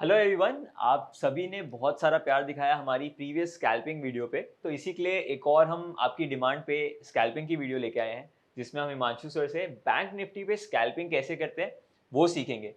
Hello everyone, आप सभी ने बहुत सारा प्यार दिखाया हमारी प्रीवियस स्कैल्पिंग वीडियो पे। तो इसी के लिए एक और हम आपकी डिमांड पे स्कैल्पिंग की वीडियो लेके आए हैं, जिसमें हम हिमांशु सर से बैंक निफ्टी पे स्कैल्पिंग कैसे करते हैं वो सीखेंगे।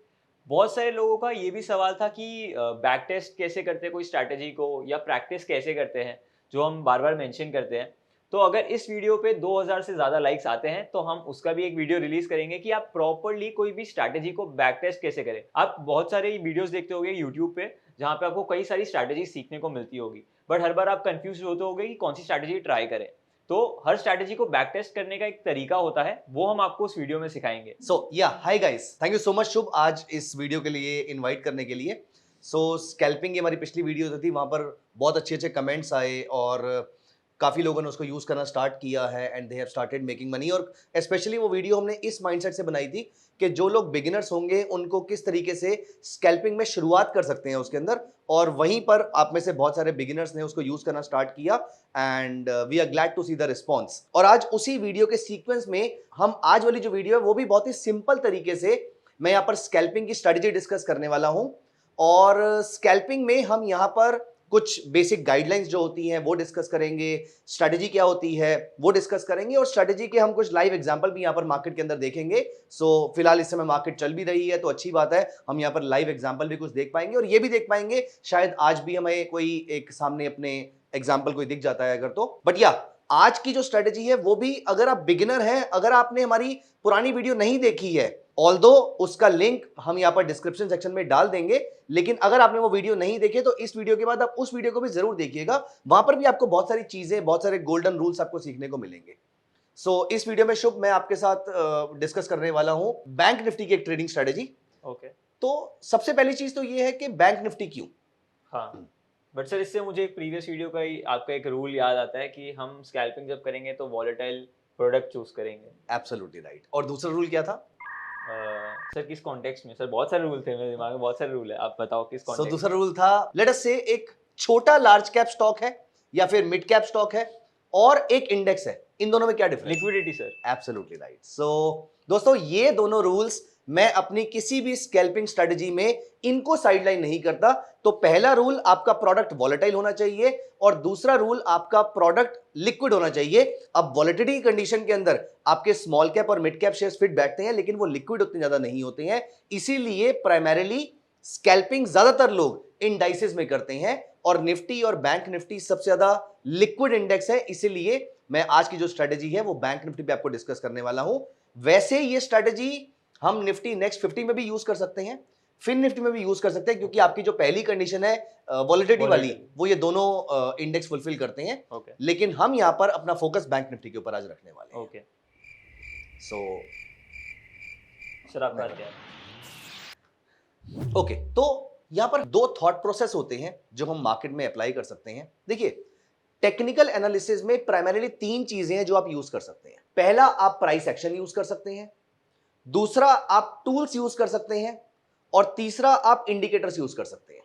बहुत सारे लोगों का ये भी सवाल था कि बैक टेस्ट कैसे करते हैं कोई स्ट्रैटेजी को, या प्रैक्टिस कैसे करते हैं, जो हम बार बार मेंशन करते हैं। तो अगर इस वीडियो पे 2000 से ज़्यादा लाइक्स आते हैं तो हम उसका भी एक वीडियो रिलीज करेंगे कि आप प्रॉपरली कोई भी स्ट्रैटेजी को बैक टेस्ट कैसे करें। आप बहुत सारे वीडियोस देखते होंगे यूट्यूब पे, जहाँ पे आपको कई सारी स्ट्रैटेजी सीखने को मिलती होगी, बट हर बार आप कंफ्यूज होते होंगे कि कौन सी स्ट्रैटेजी ट्राई करें। तो हर स्ट्रैटेजी को बैक टेस्ट करने का एक तरीका होता है, वो हम आपको उस वीडियो में सिखाएंगे। Hi guys, thank you so much Shubh, आज इस वीडियो के लिए इनवाइट करने के लिए। स्कैल्पिंग की हमारी पिछली वीडियो थी, वहां पर बहुत अच्छे अच्छे कमेंट्स आए और काफी लोगों ने उसको यूज करना स्टार्ट किया है and they have started making money. और स्पेशली वो वीडियो हमने इस माइंडसेट से बनाई थी कि जो लोग बिगिनर्स होंगे उनको किस तरीके से स्कैल्पिंग में शुरुआत कर सकते हैं उसके अंदर। और वहीं पर आप में से बहुत सारे बिगिनर्स ने उसको यूज करना स्टार्ट किया and we are glad to see the response. और आज उसी वीडियो के सीक्वेंस में हम आज वाली जो वीडियो है वो भी बहुत ही सिंपल तरीके से मैं यहाँ पर स्कैल्पिंग की स्ट्रेटजी डिस्कस करने वाला हूं। और स्कैल्पिंग में हम यहाँ पर कुछ बेसिक गाइडलाइंस जो होती हैं वो डिस्कस करेंगे, स्ट्रेटजी क्या होती है वो डिस्कस करेंगे, और स्ट्रेटजी के हम कुछ लाइव एग्जांपल भी यहाँ पर मार्केट के अंदर देखेंगे। फिलहाल इस समय मार्केट चल भी रही है तो अच्छी बात है, हम यहाँ पर लाइव एग्जांपल भी कुछ देख पाएंगे और ये भी देख पाएंगे शायद आज भी हमें कोई एक सामने अपने एग्जाम्पल कोई दिख जाता है अगर तो। आज की जो स्ट्रेटजी है वो भी अगर आप बिगिनर हैं, अगर आपने हमारी पुरानी वीडियो नहीं देखी है, ऑल्दो उसका लिंक हम यहाँ पर डिस्क्रिप्शन सेक्शन में डाल देंगे, लेकिन अगर आपने वो वीडियो नहीं देखे तो इस वीडियो के बाद आप उस वीडियो को भी जरूर देखिएगा। वहां पर भी आपको बहुत सारी चीजें, बहुत सारे गोल्डन रूल्स आपको सीखने को मिलेंगे। इस वीडियो में शुभ मैं आपके साथ डिस्कस करने वाला हूं बैंक निफ्टी की एक ट्रेडिंग स्ट्रेटेजी। ओके। तो सबसे पहली चीज तो ये है कि बैंक निफ्टी क्यों। हाँ, बट सर इससे मुझे एक प्रीवियस वीडियो का ही आपका एक रूल याद आता है कि हम स्कैल्पिंग जब करेंगे तो वॉलेटाइल प्रोडक्ट चूज करेंगे। Absolutely right. और दूसरा रूल क्या था? सर किस कॉन्टेक्स्ट में? सर बहुत सारे रूल थे मेरे दिमाग में, बहुत सारे रूल है, आप बताओ किस कॉन्टेक्स्ट दूसरा रूल था, लेट अस से एक छोटा लार्ज कैप स्टॉक है या फिर मिड कैप स्टॉक है और एक इंडेक्स है, इन दोनों में क्या difference? Liquidity sir. Absolutely right. दोस्तों ये दोनों रूल्स मैं अपनी किसी भी स्कैल्पिंग स्ट्रेटजी में इनको साइडलाइन नहीं करता। तो पहला रूल आपका प्रोडक्ट वॉलेटाइल होना चाहिए और दूसरा रूल आपका प्रोडक्ट लिक्विड होना चाहिए। अब वॉलेटिलिटी की कंडीशन के अंदर आपके स्मॉल कैप और मिड कैप शेयर्स फिट बैठते हैं, लेकिन वो लिक्विड उतने ज्यादा नहीं होते हैं, इसीलिए प्राइमरीली स्कैल्पिंग ज्यादातर लोग इंडाइसेस में करते हैं और निफ्टी और बैंक निफ्टी सबसे ज्यादा लिक्विड इंडेक्स है, इसीलिए मैं आज की जो स्ट्रेटजी है वो बैंक निफ्टी पे आपको डिस्कस करने वाला हूं। वैसे ये स्ट्रेटजी हम निफ्टी नेक्स्ट 50 में भी यूज कर सकते हैं, फिन निफ्टी में भी यूज कर सकते हैं, क्योंकि आपकी जो पहली कंडीशन है वॉलेटिलिटी वाली, वो ये दोनों इंडेक्स फुलफिल करते हैं। लेकिन हम यहां पर अपना फोकस बैंक निफ्टी के ऊपर आज रखने वाले हैं। ओके। सर आपका क्या है? ओके, तो यहां पर दो थॉट प्रोसेस होते हैं जो हम मार्केट में अप्लाई कर सकते हैं। देखिए, टेक्निकल एनालिसिस में प्राइमरीली तीन चीजें हैं जो आप यूज कर सकते हैं। पहला, आप प्राइस एक्शन यूज कर सकते हैं, दूसरा आप टूल्स यूज कर सकते हैं, और तीसरा आप इंडिकेटर्स यूज कर सकते हैं।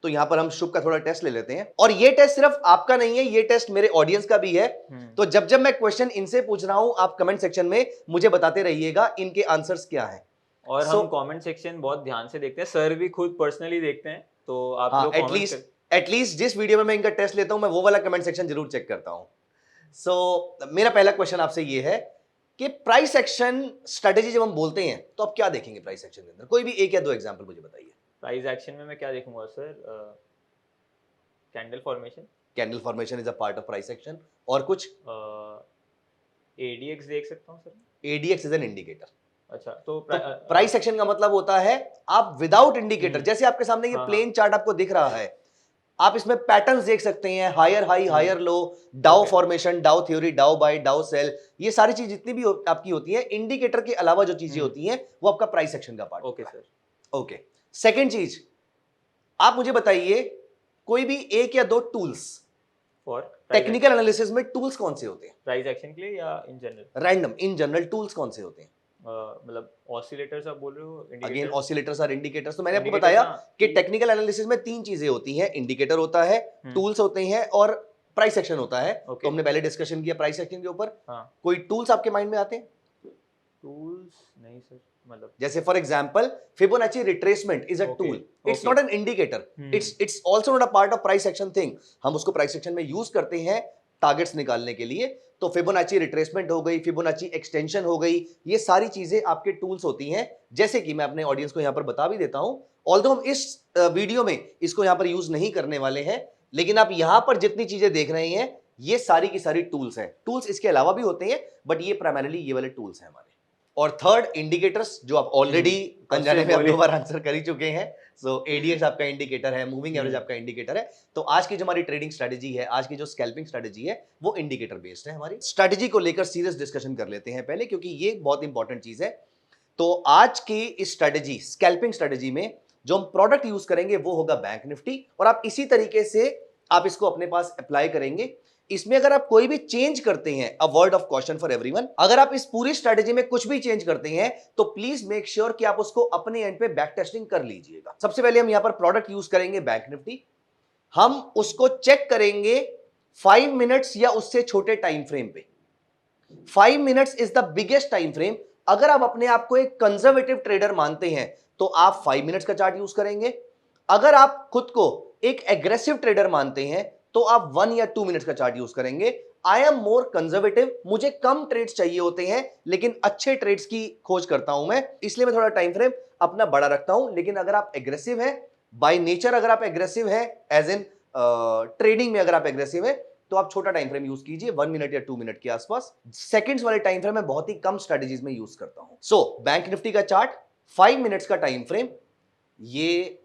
तो यहां पर हम शुभ का थोड़ा टेस्ट ले लेते हैं, और ये टेस्ट सिर्फ आपका नहीं है, ये टेस्ट मेरे ऑडियंस का भी है। तो जब जब मैं क्वेश्चन इनसे पूछ रहा हूं, आप कमेंट सेक्शन में मुझे बताते रहिएगा इनके आंसर्स क्या हैं। और हम कमेंट सेक्शन बहुत ध्यान से देखते हैं, सर भी खुद पर्सनली देखते हैं, तो आप हाँ, एटलीस्ट जिस वीडियो में मैं इनका टेस्ट लेता हूं मैं वो वाला कमेंट सेक्शन जरूर चेक करता हूं। मेरा पहला क्वेश्चन आपसे ये है कि प्राइस एक्शन स्ट्रेटेजी जब हम बोलते हैं तो आप क्या देखेंगे प्राइस एक्शन के अंदर? कोई भी एक या दो एग्जांपल मुझे बताइए। प्राइस एक्शन में मैं क्या देखूंगा sir? Candle formation. Candle formation is a part of price action. और कुछ? एडीएक्स देख सकता हूं sir. ADX is an indicator. अच्छा, तो प्राइस एक्शन का मतलब होता है आप विदाउट इंडिकेटर, जैसे आपके सामने ये प्लेन चार्ट आपको दिख रहा है, आप इसमें पैटर्न्स देख सकते हैं, हायर हाई हायर लो, डाउ फॉर्मेशन, डाउ थ्योरी, डाउ बाय, डाउ सेल, ये सारी चीज जितनी भी आपकी होती है, इंडिकेटर के अलावा जो चीजें होती हैं वो आपका प्राइस एक्शन का part. Okay sir. Okay, second चीज, आप मुझे बताइए कोई भी एक या दो टूल्स फॉर टेक्निकल एनालिसिस में, टूल्स कौन से होते हैं प्राइस एक्शन के लिए या in general? Random, in general tools कौन से होते हैं? मतलब ऑसिलेटर्स आप बोल रहे हो? अगेन ऑसिलेटर्स और इंडिकेटर्स। तो मैंने आपको बताया कि टेक्निकल एनालिसिस में तीन चीजें होती हैं, इंडिकेटर होता है, टूल्स होते हैं और प्राइस एक्शन होता है। तो हमने पहले डिस्कशन किया प्राइस एक्शन के ऊपर। कोई टूल्स आपके माइंड में आते हैं? टूल्स नहीं सर, मतलब जैसे for example Fibonacci retracement is a Okay, tool, it's okay. Not an indicator, it's also not a part of price action thing. हम उसको प्राइस एक्शन में यूज करते हैं टारगेट्स निकालने के लिए। तो फिबोनाची रिट्रेसमेंट हो गई, फिबोनाची एक्सटेंशन हो गई, ये सारी चीजें आपके टूल्स होती हैं। जैसे कि मैं अपने ऑडियंस को यहां पर बता भी देता हूं, ऑल्दो हम इस वीडियो में इसको यहां पर यूज नहीं करने वाले हैं, लेकिन आप यहां पर जितनी चीजें देख रहे हैं ये सारी की सारी टूल्स हैं। टूल्स इसके अलावा भी होते हैं, बट ये प्राइमरीली ये वाले टूल्स हैं हमारे। और थर्ड, इंडिकेटर्स, जो आप ऑलरेडी अनजाने में बोले। दो बार आंसर कर ही चुके हैं। सो एडीएक्स आपका इंडिकेटर है, मूविंग एवरेज आपका इंडिकेटर है। तो आज की जो हमारी ट्रेडिंग स्ट्रेटजी है, आज की जो स्कैल्पिंग स्ट्रेटजी है, वो इंडिकेटर बेस्ड है। हमारी स्ट्रेटजी को लेकर सीरियस डिस्कशन कर लेते हैं पहले, क्योंकि ये बहुत इंपॉर्टेंट चीज है। तो आज की इस स्ट्रेटजी, स्कैल्पिंग स्ट्रेटजी में जो हम प्रोडक्ट यूज करेंगे वो होगा बैंक निफ्टी, और आप इसी तरीके से आप इसको अपने पास अप्लाई करेंगे। इसमें अगर आप कोई भी चेंज करते हैं, a word of caution for everyone, अगर आप इस पूरी स्ट्रेटजी में कुछ भी चेंज करते हैं तो प्लीज मेक श्योर कि आप उसको अपने एंड पे बैक टेस्टिंग कर लीजिएगा। सबसे पहले हम यहां पर प्रोडक्ट यूज करेंगे बैंक निफ्टी। हम उसको चेक करेंगे 5 मिनट्स या उससे छोटे टाइम फ्रेम पे। 5 minutes is the biggest time frame. अगर आप अपने आप को एक कंजर्वेटिव ट्रेडर मानते हैं तो आप 5 मिनट्स का चार्ट यूज करेंगे। अगर आप खुद को एक एग्रेसिव ट्रेडर मानते हैं तो आप 1 या 2 मिनट्स का चार्ट यूज करेंगे। आई एम मोर कंजर्वेटिव, मुझे कम ट्रेड्स चाहिए होते हैं लेकिन अच्छे ट्रेड्स की खोज करता हूं मैं, इसलिए मैं थोड़ा टाइम फ्रेम अपना बड़ा रखता हूं। लेकिन अगर आप एग्रेसिव हैं बाय नेचर, अगर आप एग्रेसिव हैं एज इन ट्रेडिंग में, अगर आप एग्रेसिव हैं तो आप छोटा टाइम फ्रेम यूज कीजिए, 1 मिनट या 2 मिनट के आसपास। सेकंड्स वाले टाइम फ्रेम मैं बहुत ही कम स्ट्रेटजीज में यूज करता हूं। सो बैंक निफ्टी का चार्ट 5 मिनट्स का टाइम फ्रेम, ये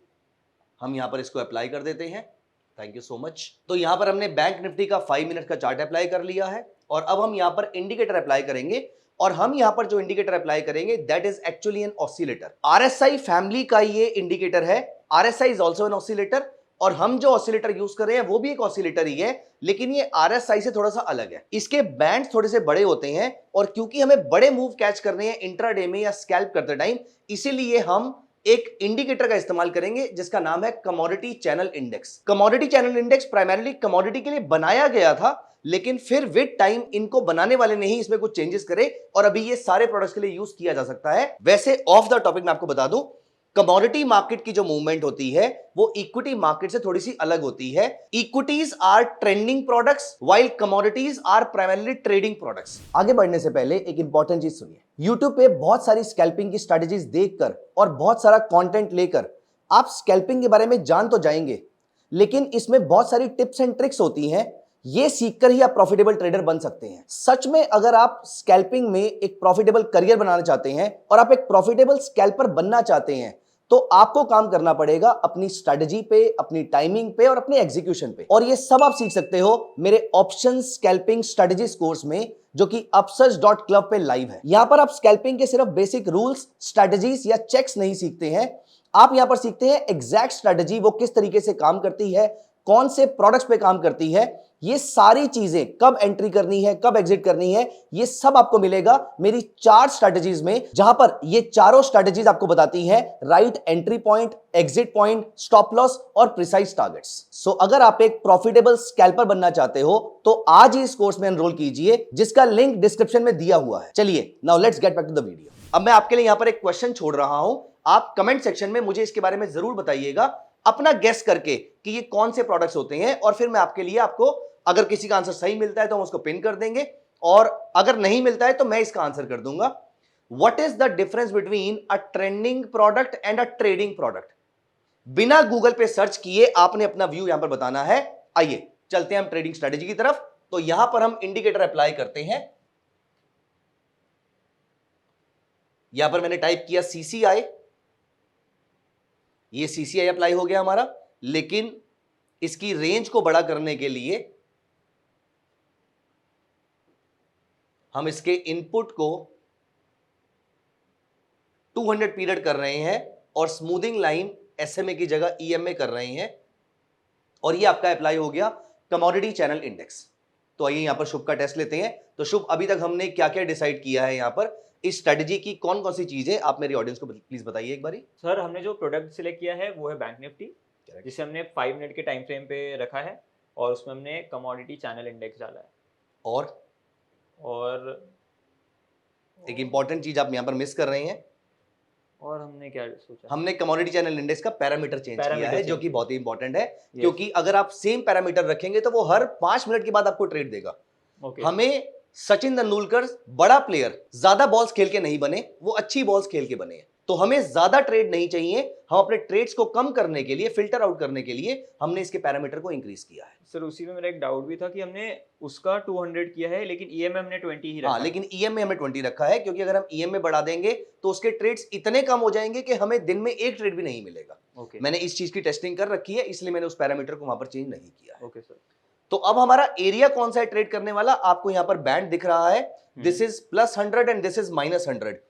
हम यहां पर इसको अप्लाई कर देते हैं। Thank you so much. तो यहां पर हमने बैंक निफ्टी का 5 मिनट का चार्ट अप्लाई कर लिया है, और अब हम यहां पर इंडिकेटर अप्लाई करेंगे। और हम यहां पर जो इंडिकेटर अप्लाई करेंगे that is actually an oscillator. RSI family का ये इंडिकेटर है। RSI is also an oscillator, और हम जो ऑसिलेटर यूज कर रहे हैं वो भी एक ऑसिलेटर ही है, लेकिन ये आरएसआई से थोड़ा सा अलग है। इसके बैंड थोड़े से बड़े होते हैं, और क्योंकि हमें बड़े मूव कैच करने हैं इंट्राडे में या स्कैल्प करते टाइम, इसीलिए हम एक इंडिकेटर का इस्तेमाल करेंगे जिसका नाम है commodity channel index. Commodity channel index primarily commodity के लिए बनाया गया था, लेकिन फिर विद टाइम इनको बनाने वाले ने ही इसमें कुछ चेंजेस करे, और अभी ये सारे प्रोडक्ट्स के लिए यूज किया जा सकता है। वैसे ऑफ द टॉपिक मैं आपको बता दूं, कमोडिटी मार्केट की जो मूवमेंट होती है वो इक्विटी मार्केट से थोड़ी सी अलग होती है। Equities are trending products while commodities are primarily trading products. आगे बढ़ने से पहले एक इंपॉर्टेंट चीज सुनिए। YouTube पे बहुत सारी स्कैल्पिंग की स्ट्रेटजीज देखकर और बहुत सारा कंटेंट लेकर आप स्कैल्पिंग के बारे में जान तो जाएंगे, लेकिन इसमें बहुत सारी टिप्स एंड ट्रिक्स होती हैं, ये सीखकर ही आप प्रॉफिटेबल ट्रेडर बन सकते हैं। सच में अगर आप स्कैल्पिंग में एक प्रॉफिटेबल करियर बनाना चाहते हैं और आप एक प्रॉफिटेबल स्कैल्पर बनना चाहते हैं, तो आपको काम करना पड़ेगा अपनी स्ट्रेटजी पे, अपनी टाइमिंग पे और अपने एग्जीक्यूशन पे। और ये सब आप सीख सकते हो मेरे ऑप्शन स्कैल्पिंग स्ट्रेटजीज कोर्स में, जो कि upsurge.club पे लाइव है। यहां पर आप स्कैल्पिंग के सिर्फ बेसिक रूल्स, स्ट्रेटजीज या चेक्स नहीं सीखते हैं, आप यहां पर सीखते हैं एग्जैक्ट स्ट्रेटजी वो किस तरीके से काम करती है, कौन से प्रोडक्ट्स पे काम करती है, ये सारी चीजें कब एंट्री करनी है, कब एग्जिट करनी है, ये सब आपको मिलेगा मेरी 4 स्ट्रेटजीज में, जहां पर ये चारों स्ट्रेटजीज आपको बताती हैं right entry point, exit point, stop loss और प्रिसाइज टारगेट्स। सो अगर आप एक प्रॉफिटेबल स्कैल्पर बनना चाहते हो तो आज ही इस कोर्स में एनरोल कीजिए, जिसका लिंक डिस्क्रिप्शन में दिया हुआ है। चलिए now let's get back to the video. अब मैं आपके लिए यहां पर एक क्वेश्चन छोड़ रहा हूं, आप कमेंट सेक्शन में मुझे इसके बारे में जरूर बताइएगा, अपना गेस करके कि ये कौन से प्रोडक्ट्स होते हैं, और फिर मैं आपके लिए, आपको अगर किसी का आंसर सही मिलता है तो हम उसको पिन कर देंगे, और अगर नहीं मिलता है तो मैं इसका आंसर कर दूंगा। What is the difference between a trending product and a trading product? बिना गूगल पे सर्च किए आपने अपना व्यू यहां पर बताना है। आइए चलते हैं हम ट्रेडिंग स्ट्रेटजी की तरफ। तो यहां पर हम इंडिकेटर अप्लाई करते हैं। यहां पर मैंने टाइप किया CCI, ये CCI अप्लाई हो गया हमारा, लेकिन इसकी रेंज को बड़ा करने के लिए हम इसके इनपुट को 200 पीरियड कर रहे हैं और स्मूथिंग लाइन SMA की जगह EMA कर रहे हैं, और ये आपका अप्लाई हो गया कमोडिटी चैनल इंडेक्स। तो आइए यहां पर शुभ का टेस्ट लेते हैं। तो शुभ, अभी तक हमने क्या क्या डिसाइड किया है यहां पर, इस स्ट्रेटजी की कौन कौन सी चीजें आप मेरी ऑडियंस को प्लीज बताइए एक बारी। सर हमने जो प्रोडक्ट सिलेक्ट किया है वो है बैंक निफ्टी, जिसे हमने 5 मिनट के टाइम फ्रेम पे रखा है, और उसमें हमने कमोडिटी चैनल इंडेक्स डाला है। और और एक इंपॉर्टेंट चीज आप यहाँ पर मिस कर रहे हैं, और हमने क्या सोचा? हमने कमोडिटी चैनल इंडेक्स का पैरामीटर चेंज किया पैरामीटर है, जो चेंज कि किया। बहुत ही इंपॉर्टेंट है, क्योंकि अगर आप सेम पैरामीटर रखेंगे तो वो हर 5 मिनट के बाद आपको ट्रेड देगा। ओके। हमें सचिन तेंदुलकर बड़ा प्लेयर ज्यादा बॉल्स खेल के नहीं बने, वो अच्छी बॉल्स खेल के बने हैं। तो हमें ज्यादा ट्रेड नहीं चाहिए, हम अपने ट्रेड्स को कम करने के लिए, फिल्टर आउट करने के लिए हमने इसके पैरामीटर को इंक्रीज किया है। सर उसी में मेरा एक डाउट भी था कि हमने उसका 200 किया है, लेकिन ईएमए हमने 20 ही रखा हाँ, है। लेकिन ईएम में हमें 20 रखा है, क्योंकि अगर हम ईएम में बढ़ा देंगे तो उसके ट्रेड्स इतने कम हो जाएंगे कि हमें दिन में एक ट्रेड भी नहीं मिलेगा। ओके। मैंने इस चीज की टेस्टिंग कर रखी है, इसलिए मैंने उस पैरामीटर को वहां पर चेंज नहीं किया है। Okay sir. तो अब हमारा एरिया कौन सा है ट्रेड करने वाला, आपको यहां पर बैंड दिख रहा है, this is +100 and this is -100।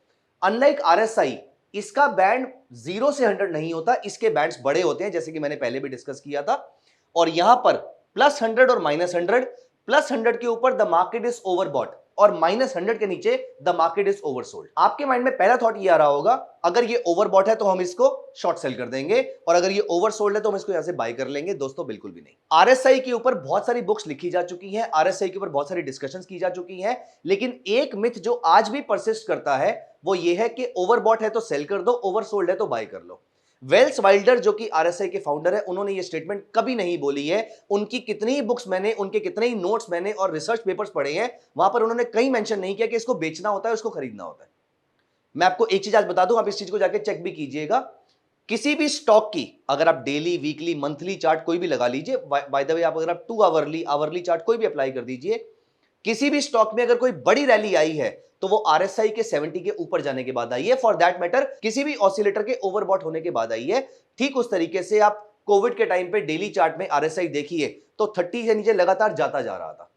Unlike RSI, इसका बैंड 0 से 100 नहीं होता, इसके बैंड्स बड़े होते हैं, जैसे कि मैंने पहले भी डिस्कस किया था। और यहां पर +100 और -100, +100 के ऊपर द मार्केट इज ओवरबॉट और -100 के नीचे द मार्केट इज ओवरसोल्ड। आपके माइंड में पहला थॉट ये आ रहा होगा, अगर ये ओवरबॉट है तो हम इसको शॉर्ट सेल कर देंगे, और अगर ये ओवरसोल्ड है तो हम इसको यहां से बाय कर लेंगे। दोस्तों बिल्कुल भी नहीं। आरएसआई के ऊपर बहुत सारी बुक्स लिखी जा चुकी हैं, आरएसआई के ऊपर बहुत सारी डिस्कशंस की जा चुकी हैं, लेकिन एक मिथ जो आज भी परसिस्ट करता है वो ये है कि ओवरबॉट है तो सेल कर दो, ओवरसोल्ड है तो बाय कर लो। वेल्स वाइल्डर जो कि आरएसआई के फाउंडर है, उन्होंने ये स्टेटमेंट कभी नहीं बोली है। उनकी कितनी ही बुक्स मैंने, उनके कितने ही नोट्स मैंने और रिसर्च पेपर्स पढ़े हैं, वहां पर उन्होंने कहीं मेंशन नहीं किया कि इसको बेचना होता है, उसको खरीदना होता है। मैं आपको एक चीज आज बता दूं, आप इस चीज को जाके चेक भी कीजिएगा। किसी भी स्टॉक की अगर आप डेली, वीकली, मंथली चार्ट कोई भी लगा लीजिए, बाय द वे आप अगर आप 2 आवरली चार्ट कोई भी अप्लाई कर दीजिए, किसी भी स्टॉक में अगर कोई बड़ी रैली आई है तो वो आरएसआई के 70 के ऊपर जाने के बाद आई है। फॉर दैट मैटर किसी भी ऑसिलेटर के ओवरबॉट होने के बाद आई है। ठीक उस तरीके से आप कोविड के टाइम पे डेली चार्ट में आरएसआई देखिए तो 30 से नीचे लगातार जाता जा रहा था।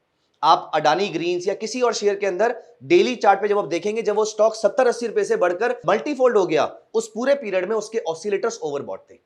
आप अडानी ग्रीन्स या किसी और शेयर के अंदर डेली चार्ट पे जब आप देखेंगे, जब वो स्टॉक 70-80 रुपए से बढ़कर मल्टीफोल्ड हो गया, उस पूरे पीरियड में उसके ऑसिलेटर्स ओवरबॉट थे।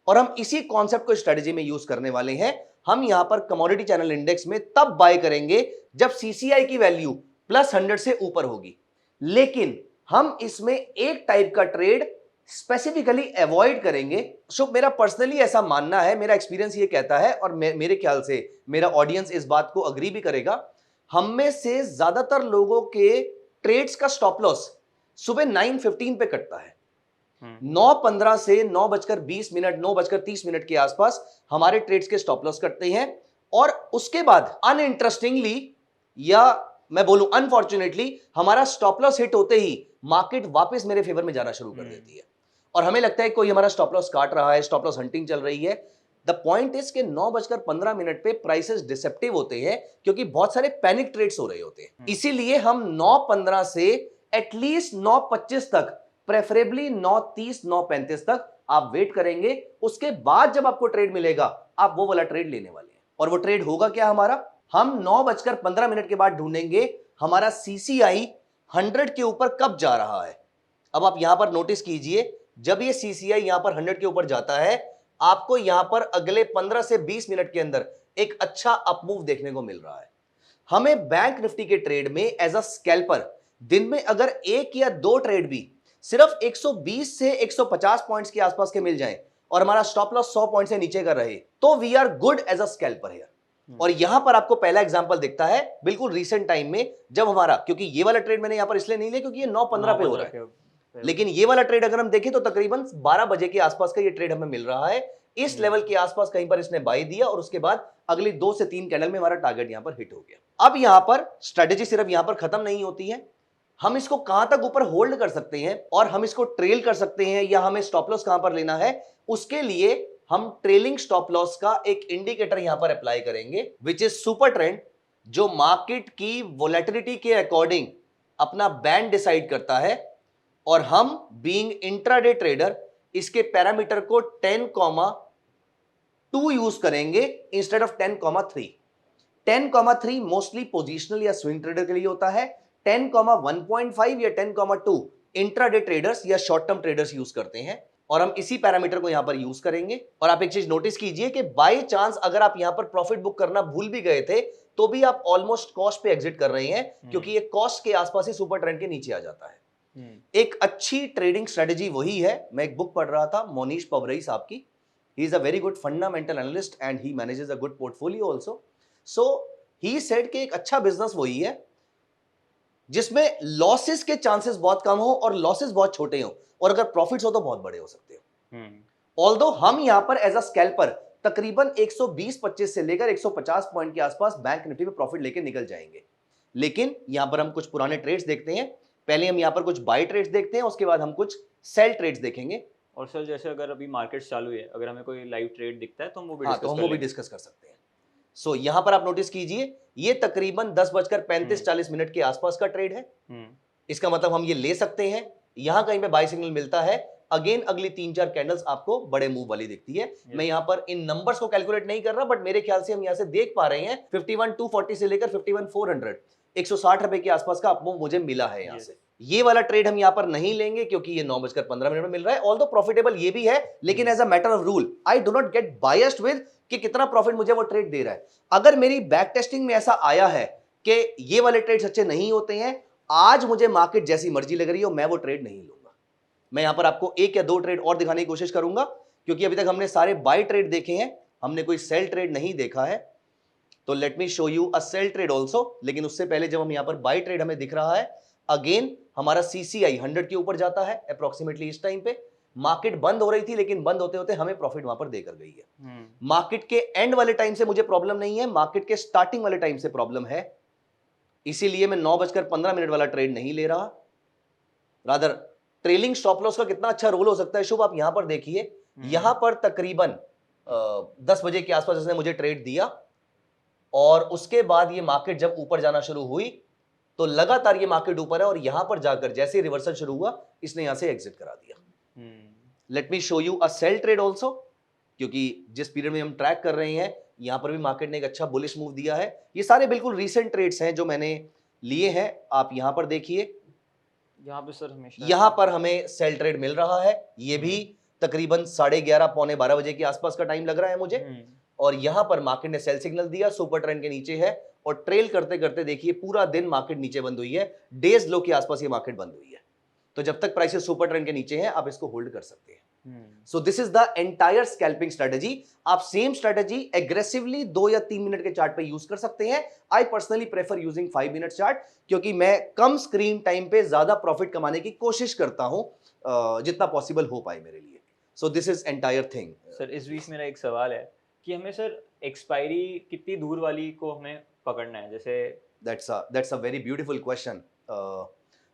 और हम इसी कॉन्सेप्ट को स्ट्रेटेजी में यूज करने वाले हैं। हम यहां पर कमोडिटी चैनल इंडेक्स में तब बाय करेंगे जब सीसीआई की वैल्यू +100 से ऊपर होगी, लेकिन हम इसमें एक टाइप का ट्रेड स्पेसिफिकली अवॉइड करेंगे। सो मेरा पर्सनली ऐसा मानना है, मेरा एक्सपीरियंस ये कहता है, और मेरे ख्याल से मेरा ऑडियंस इस बात को अग्री भी करेगा, हम में से ज्यादातर लोगों के ट्रेड्स का स्टॉप लॉस सुबह 9:15 पे कटता है। 9:15 से 9:20, 9:30 के आसपास हमारे ट्रेड्स के स्टॉप लॉस कटते हैं, और उसके बाद अनइंटरेस्टिंगली, या मैं बोलूं अनफॉर्चुनेटली, हमारा स्टॉप लॉस हिट होते ही मार्केट वापस मेरे फेवर में जाना शुरू कर देती है, और हमें लगता है कोई हमारा स्टॉप लॉस काट रहा है, स्टॉप लॉस हंटिंग चल रही है। द पॉइंट इज कि 9:15 पे प्राइसेस डिसेप्टिव होते हैं, क्योंकि बहुत सारे पैनिक ट्रेड्स हो रहे होते हैं। इसीलिए हम 9:15 से एटलीस्ट 9:25 तक, प्रेफरेबली 9:30, 9:35 तक आप वेट करेंगे। उसके बाद जब आपको ट्रेड मिलेगा, आप वो वाला ट्रेड लेने वाले हैं। और वो ट्रेड होगा क्या हमारा, हम 9:15 के बाद ढूंढेंगे हमारा सीसीआई 100 के ऊपर कब जा रहा है। अब आप यहां पर नोटिस कीजिए, जब ये सीसीआई यहां पर 100 के ऊपर जाता है, आपको यहां पर अगले 15 से 20 मिनट के अंदर एक अच्छा अपमूव देखने को मिल रहा है। हमें बैंक निफ्टी के ट्रेड में एज अ स्कैल्पर दिन में अगर एक या दो ट्रेड भी सिर्फ 120 से 150 पॉइंट्स के आसपास के मिल जाएं, और हमारा स्टॉप लॉस 100 पॉइंट से नीचे का रहे, तो we are good as a scalper here. और यहां पर आपको पहला एग्जांपल दिखता है बिल्कुल रीसेंट टाइम में, जब हमारा, क्योंकि ये वाला ट्रेड मैंने यहां पर इसलिए नहीं लिया क्योंकि ये 9:15 पे हो रहा है, लेकिन ये वाला ट्रेड अगर हम देखें तो तकरीबन 12 बजे के आसपास का ये ट्रेड हमें मिल रहा है। इस लेवल के आसपास कहीं पर इसने बाय दिया, और उसके बाद अगली 2 से 3 कैंडल में हमारा टारगेट यहां पर हिट हो गया। अब यहां पर स्ट्रेटेजी सिर्फ यहां पर खत्म नहीं होती है, हम इसको कहां तक ऊपर होल्ड कर सकते हैं, और हम इसको ट्रेल कर सकते हैं, या हमें स्टॉप लॉस कहां पर लेना है, उसके लिए हम ट्रेलिंग स्टॉप लॉस का एक इंडिकेटर यहां पर अप्लाई करेंगे, विच इज सुपर ट्रेंड, जो मार्केट की वोलेटिलिटी के अकॉर्डिंग अपना बैंड डिसाइड करता है। और हम बीइंग इंट्राडे ट्रेडर इसके पैरामीटर को 10,2 यूज करेंगे इंस्टेड ऑफ 10,3। 10,3 मोस्टली पोजिशनल या स्विंग ट्रेडर के लिए होता है, 10,1.5 या 10,2 इंट्राडे ट्रेडर्स या शॉर्ट टर्म ट्रेडर्स यूज करते हैं, और हम इसी पैरामीटर को यहां पर यूज करेंगे। और आप एक चीज नोटिस कीजिए कि बाय चांस अगर आप यहां पर प्रॉफिट बुक करना भूल भी गए थे, तो भी आप ऑलमोस्ट कॉस्ट पे एग्जिट कर रहे हैं, क्योंकि ये कॉस्ट के आसपास ही सुपर ट्रेंड के नीचे आ जाता है। एक अच्छी ट्रेडिंग स्ट्रेटेजी वही है। मैं एक बुक पढ़ रहा था मोनीश पवरई साहब की, he is a very good fundamental analyst and he manages a good portfolio also. So he said कि एक अच्छा बिजनेस वही है जिसमें लॉसेस के चांसेस बहुत कम हो और लॉसेस बहुत छोटे हो, और अगर प्रॉफिट्स हो तो बहुत बड़े हो सकते हो। ऑल्दो हम यहां पर एज अ स्कैल्पर तकरीबन 120-25 से लेकर 150 पॉइंट के आसपास बैंक निफ्टी में प्रॉफिट लेके निकल जाएंगे। लेकिन यहां पर हम कुछ पुराने ट्रेड्स देखते हैं। पहले हम यहां पर कुछ बाय ट्रेड्स देखते हैं, उसके बाद हम कुछ सेल ट्रेड्स देखेंगे। और सर जैसे अगर अभी मार्केट चालू है, अगर हमें कोई लाइव ट्रेड दिखता है तो हम वो भी हाँ, डिस्कस तो हम कर वो भी लेंगे। डिस्कस कर सकते हैं। सो यहां पर आप नोटिस कीजिए, ये तकरीबन 10:35-40 मिनट के आसपास का ट्रेड है। इसका मतलब हम ये ले सकते हैं। यहां कहीं पे बाय सिग्नल मिलता है, अगेन अगली 3-4 कैंडल्स आपको बड़े मूव वाली दिखती है। मैं यहां पर इन नंबर्स को कैलकुलेट नहीं कर रहा, बट मेरे ख्याल से हम यहां से देख पा रहे हैं 51,240 से लेकर 51,400, 160 रुपए के आसपास का अपमूव मुझे मिला है यहां से। ये वाला ट्रेड हम यहां पर नहीं लेंगे क्योंकि ये 9:15 में मिल रहा है। ऑल्दो प्रॉफिटेबल ये भी है, लेकिन as a matter of rule I do not get biased with कि कितना प्रॉफिट मुझे वो ट्रेड दे रहा है। अगर मेरी बैक टेस्टिंग में ऐसा आया है कि ये वाले ट्रेड्स अच्छे नहीं होते हैं, आज मुझे मार्केट जैसी मर्जी लग रही हो, मैं वो ट्रेड नहीं लूंगा। मैं यहां पर आपको 1 या 2 ट्रेड और दिखाने की कोशिश करूंगा, क्योंकि अभी तक हमने सारे बाय ट्रेड देखे हैं, हमने कोई सेल ट्रेड नहीं देखा है। तो let me show you a sell trade also. लेकिन उससे पहले जब हम यहां पर बाय ट्रेड हमें दिख रहा है, अगेन हमारा सीसीआई 100 के ऊपर जाता है अप्रोक्सीमेटली। इस टाइम पे मार्केट बंद हो रही थी, लेकिन बंद होते होते हमें प्रॉफिट वहां पर देकर गई है। मार्केट के एंड वाले टाइम से मुझे प्रॉब्लम नहीं है, मार्केट के स्टार्टिंग वाले टाइम से प्रॉब्लम है। इसीलिए मैं 9:15 वाला ट्रेड नहीं ले रहा। रादर ट्रेलिंग स्टॉप लॉस का कितना अच्छा रोल हो सकता है शुभ, आप यहां पर देखिए। यहां पर तकरीबन 10 बजे के आसपास इसने मुझे ट्रेड दिया, और उसके बाद ये मार्केट जब ऊपर जाना शुरू हुई तो लगातार ये मार्केट ऊपर है, और यहां पर जाकर जैसे ही रिवर्सल शुरू हुआ, इसने यहां से एग्जिट करा दिया। Let me show you a sell trade also, क्योंकि जिस पीरियड में हम ट्रैक कर रहे हैं, यहां पर भी मार्केट ने एक अच्छा बुलिश मूव दिया है। ये सारे बिल्कुल रीसेंट ट्रेड्स हैं जो मैंने लिए हैं। आप यहां पर देखिए, यहाँ पे सर हमेशा यहां पर हमें सेल ट्रेड मिल रहा है। ये भी तकरीबन 11:30 पौने 12 बजे के आसपास का टाइम लग रहा है मुझे। और यहां पर मार्केट ने सेल सिग्नल दिया, सुपर ट्रेंड के नीचे है, और ट्रेल करते करते देखिए पूरा दिन मार्केट नीचे बंद हुई है। डेज लो के आसपास ये मार्केट बंद हुई है। तो जब तक प्राइसेस सुपर ट्रेंड के नीचे हैं, आप इसको होल्ड कर सकते हैं। So this is the entire scalping strategy. आप सेम स्ट्रेटजी एग्रेसिवली 2 या 3 मिनट के चार्ट पे यूज कर सकते हैं। I personally prefer using 5 minute chart, क्योंकि मैं कम स्क्रीन टाइम पे ज्यादा प्रॉफिट कमाने की कोशिश करता हूं, जितना पॉसिबल हो पाए मेरे लिए। सो this is entire thing. Sir इस बीच मेरा एक सवाल है कि हमें सर एक्सपायरी कितनी दूर वाली को हमें पकड़ना है, जैसे that's a very beautiful question.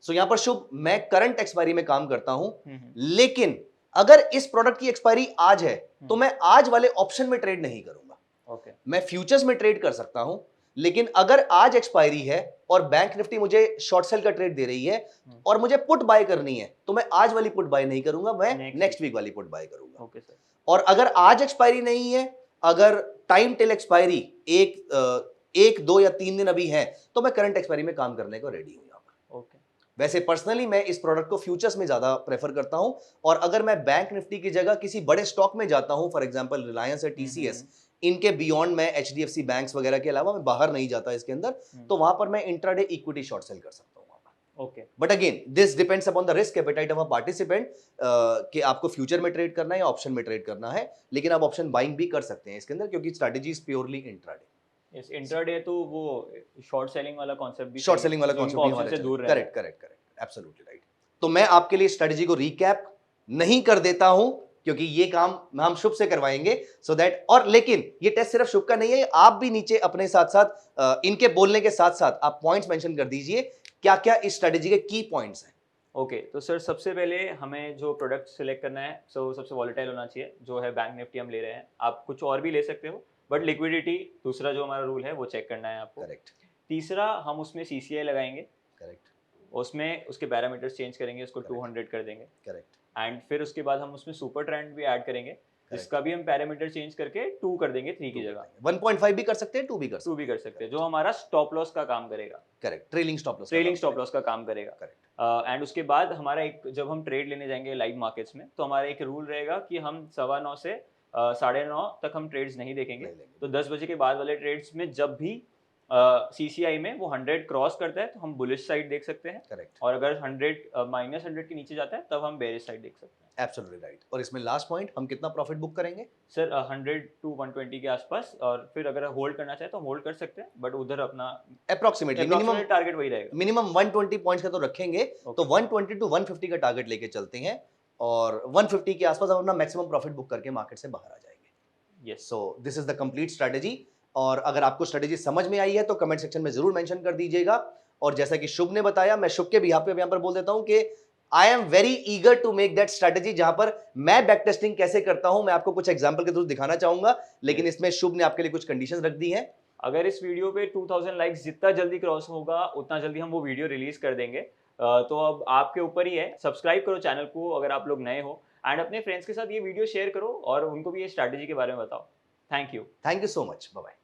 So यहां पर शुभ, मैं करंट एक्सपायरी में काम करता हूं, लेकिन अगर इस प्रोडक्ट की एक्सपायरी आज है तो मैं आज वाले ऑप्शन में ट्रेड नहीं करूंगा। मैं फ्यूचर्स में ट्रेड कर सकता हूं, लेकिन अगर आज एक्सपायरी है और बैंक निफ्टी मुझे शॉर्ट सेल का ट्रेड दे रही है और मुझे पुट बाय करनी है, तो मैं आज वाली पुट बाय नहीं करूंगा, मैं नेक्स्ट वीक वाली पुट बाय करूंगा। सर, और अगर आज एक्सपायरी नहीं है, अगर टाइम टिल एक्सपायरी 1, 2 या 3 दिन अभी है, तो मैं करंट एक्सपायरी में काम करने को रेडी हूं यहां पर। वैसे पर्सनली मैं इस प्रोडक्ट को फ्यूचर्स में ज्यादा प्रेफर करता हूं, और अगर मैं बैंक निफ्टी की जगह किसी बड़े स्टॉक में जाता हूं, फॉर एग्जांपल रिलायंस या टीसीएस, इनके बियॉन्ड मैं एचडीएफसी बैंक्स वगैरह के अलावा मैं बाहर नहीं जाता इसके अंदर, तो वहां पर मैं इंट्राडे इक्विटी शॉर्ट सेल कर सकता हूं वहां पर। But again this depends upon the risk appetite of a participant, कि आपको फ्यूचर में ट्रेड करना है या ऑप्शन में ट्रेड करना है। लेकिन आप ऑप्शन बाइंग भी कर सकते हैं इसके अंदर, क्योंकि स्ट्रेटजी इज प्योरली इंट्राडे। इस इंट्राडे तो वो शॉर्ट सेलिंग वाला कॉन्सेप्ट भी, शॉर्ट सेलिंग वाला कॉन्सेप्ट भी हमारे से दूर है। Correct, absolutely right. तो मैं आपके लिए स्ट्रेटजी को रिकैप नहीं कर देता हूं, क्योंकि ये काम हम शुभ से करवाएंगे, सो दैट, और लेकिन ये टेस्ट सिर्फ शुभ का नहीं है, आप भी नीचे अपने साथ साथ इनके बोलने के साथ साथ आप पॉइंट्स मेंशन कर दीजिए, क्या क्या इस स्ट्रेटजी के की पॉइंट्स हैं। ओके, तो सर सबसे पहले हमें जो प्रोडक्ट सिलेक्ट करना है, सबसे वॉलेटाइल होना चाहिए, जो है बैंक निफ्टी हम ले रहे हैं। आप कुछ और भी ले सकते हो, बट लिक्विडिटी दूसरा जो हमारा रूल है वो चेक करना है आपको। करेक्ट। तीसरा, हम उसमें सीसीआई लगाएंगे। करेक्ट। उसमें उसके पैरामीटर्स चेंज करेंगे, उसको 200 कर देंगे। करेक्ट। एंड फिर उसके बाद हम उसमें सुपर ट्रेंड भी ऐड करेंगे, जिसका भी हम पैरामीटर चेंज करके 2 कर देंगे 3 की जगह। 1.5 भी कर सकते हैं, 2 भी कर सकते हैं, जो हमारा स्टॉप लॉस का काम करेगा। करेक्ट, ट्रेलिंग स्टॉप लॉस का काम करेगा। करेक्ट। एंड उसके बाद हमारा एक, जब हम ट्रेड लेने जाएंगे लाइव मार्केट्स में, तो हमारा एक रूल रहेगा कि हम 9:15 से 9:30 तक हम ट्रेड्स नहीं देखेंगे। तो 10 बजे के बाद वाले ट्रेड्स में जब भी CCI में वो 100 क्रॉस करता है तो हम बुलिश साइड देख सकते हैं, करेक्ट, और अगर 100 -100 के नीचे जाता है तब हम बेरिश साइड देख सकते हैं। Absolutely right. और इसमें लास्ट पॉइंट, हम कितना प्रॉफिट बुक करेंगे? सर 100 टू 120 के आसपास, और फिर अगर होल्ड करना चाहे तो हम होल्ड कर सकते हैं, बट उधर अपना अप्रोक्सीमेटली मिनिमम अप्रॉक्सीमेट टारगेट वही रहेगा। मिनिमम 120 पॉइंट्स का तो रखेंगे, तो 120 टू 150 का टारगेट लेके चलते हैं, और 150 के आसपास हम अपना मैक्सिमम प्रॉफिट बुक करके मार्केट से बाहर आ जाएंगे। Yes. So this is the complete strategy. और अगर आपको स्ट्रेटेजी समझ में आई है तो कमेंट सेक्शन में जरूर मेंशन कर दीजिएगा। और जैसा कि शुभ ने बताया, मैं शुभ के भी यहाँ पर बोल देता हूँ कि I am very eager to make that strategy, जहां पर मैं बैक टेस्टिंग कैसे करता हूं मैं आपको कुछ एग्जांपल के थ्रू दिखाना चाहूंगा, लेकिन इसमें शुभ ने आपके लिए कुछ कंडीशंस रख दी हैं। अगर इस वीडियो पे 2000 लाइक्स जितना जल्दी क्रॉस होगा उतना जल्दी हम वो वीडियो रिलीज कर देंगे। तो अब आपके ऊपर ही है, सब्सक्राइब करो चैनल को अगर आप लोग नए हो, एंड अपने फ्रेंड्स के साथ ये वीडियो शेयर करो और उनको भी ये स्ट्रैटेजी के बारे में बताओ। Thank you. Thank you so much, bye bye.